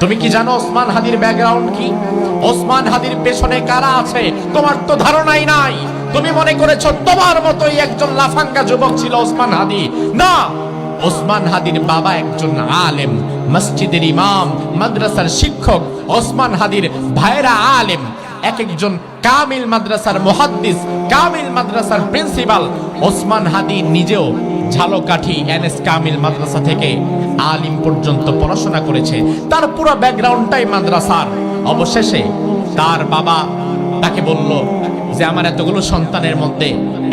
তুমি কি জানো ওসমান হাদির ব্যাকগ্রাউন্ড কি? ওসমান হাদির পেছনে কারা আছে তোমার তো ধারণাই নাই। তুমি মনে করেছো তোমার মতোই একজন লাফাঙ্গা যুবক ছিল ওসমান হাদি। না, ওসমান হাদির বাবা একজন আলেম, মসজিদের ইমাম, মাদ্রাসার শিক্ষক। ওসমান হাদির ভাইরা আলেম, এক একজন কামিল মাদ্রাসার মুহাদ্দিস, কামিল মাদ্রাসার প্রিন্সিপাল। ওসমান হাদি নিজেও ঝালকাঠি এনএস কামিল মাদ্রাসা থেকে আলিম পর্যন্ত পড়াশোনা করেছে। তার পুরো ব্যাকগ্রাউন্ডটাই মাদ্রাসার। অবশেষে তার বাবা তাকে বলল যে আমার এতগুলো সন্তানের মধ্যে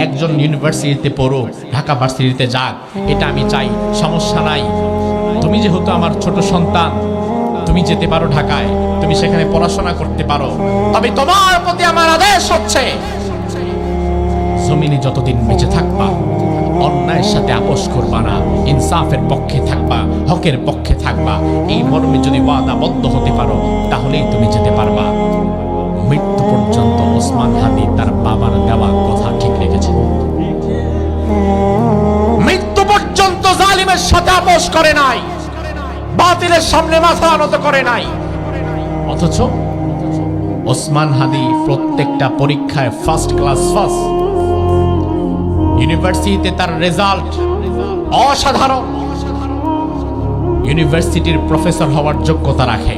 একজন ইউনিভার্সিটিতে পড়ুক, ঢাকা ভার্সিটিতে যাক, এটা আমি চাই, সমস্যা নাই। তুমি যেহেতু আমার ছোট সন্তান, তুমি যেতে পারো ঢাকায়, তুমি সেখানে পড়াশোনা করতে পারো, তবে তোমার প্রতি আমার আদেশ হচ্ছে জমিনে যতদিন বেঁচে থাকবা অন্যায়ের সাথে আপোষ করবা না, ইনসাফের পক্ষে থাকবা, হকের পক্ষে থাকবা। এই মর্মে যদি ওয়াদাবদ্ধ হতে পারো তাহলেই তুমি যেতে পারবা। মৃত্যু পর্যন্ত ওসমান হাদি তার বাবার দেওয়া কথা ঠিক রেখেছেন। মৃত্যু পর্যন্ত জালিমের সাথে আপোষ করে নাই, বাতিলের সামনে মাথা নত করে নাই। অথচ ওসমান হাদি প্রত্যেকটা পরীক্ষায় ফার্স্ট ক্লাস ফার্স্ট। ইউনিভার্সিটিতে তার রেজাল্ট অসাধারণ। ইউনিভার্সিটির প্রফেসর হওয়ার যোগ্যতা রাখে।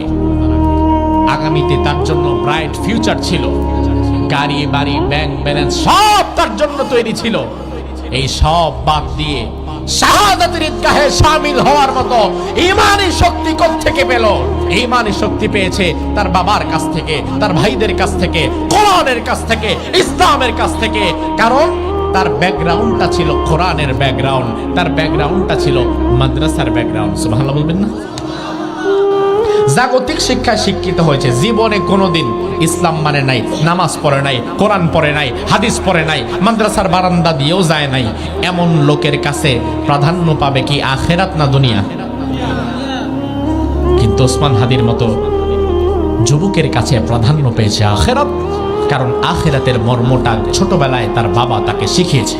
আগামীতে তার জন্য ব্রাইট ফিউচার ছিল। গাড়ি বাড়ি ব্যাংক ব্যালেন্স সব তার জন্য তৈরি ছিল। এই সব বাদ দিয়ে শাহাদাতের ঈদগাহে শামিল হওয়ার মতো ঈমানি শক্তি কোত্থেকে পেল? ঈমানি শক্তি পেয়েছে তার বাবার কাছ থেকে, তার ভাইদের কাছ থেকে, কোরআনের কাছ থেকে, ইসলামের কাছ থেকে। কারণ তার ব্যাকগ্রাউন্ডটা ছিল কোরআনের ব্যাকগ্রাউন্ড, তার ব্যাকগ্রাউন্ডটা ছিল মাদ্রাসার ব্যাকগ্রাউন্ড। সুবহানাল্লাহ বলবেন না? জাগতিক শিক্ষায় শিক্ষিত হয়েছে, জীবনে কোনোদিন ইসলাম মানে নাই, নামাজ পড়ে নাই, কোরআন পড়ে নাই, হাদিস পড়ে নাই, মাদ্রাসার বারান্দা দিয়েও যায় নাই। এমন লোকের কাছে প্রাধান্য পাবে কি আখেরাত না দুনিয়া? কিন্তু ওসমান হাদির মতো যুবকের কাছে প্রাধান্য পেয়েছে আখেরাত। কারণ আখেরাতের মর্মটা ছোটবেলায় তার বাবা তাকে শিখিয়েছে।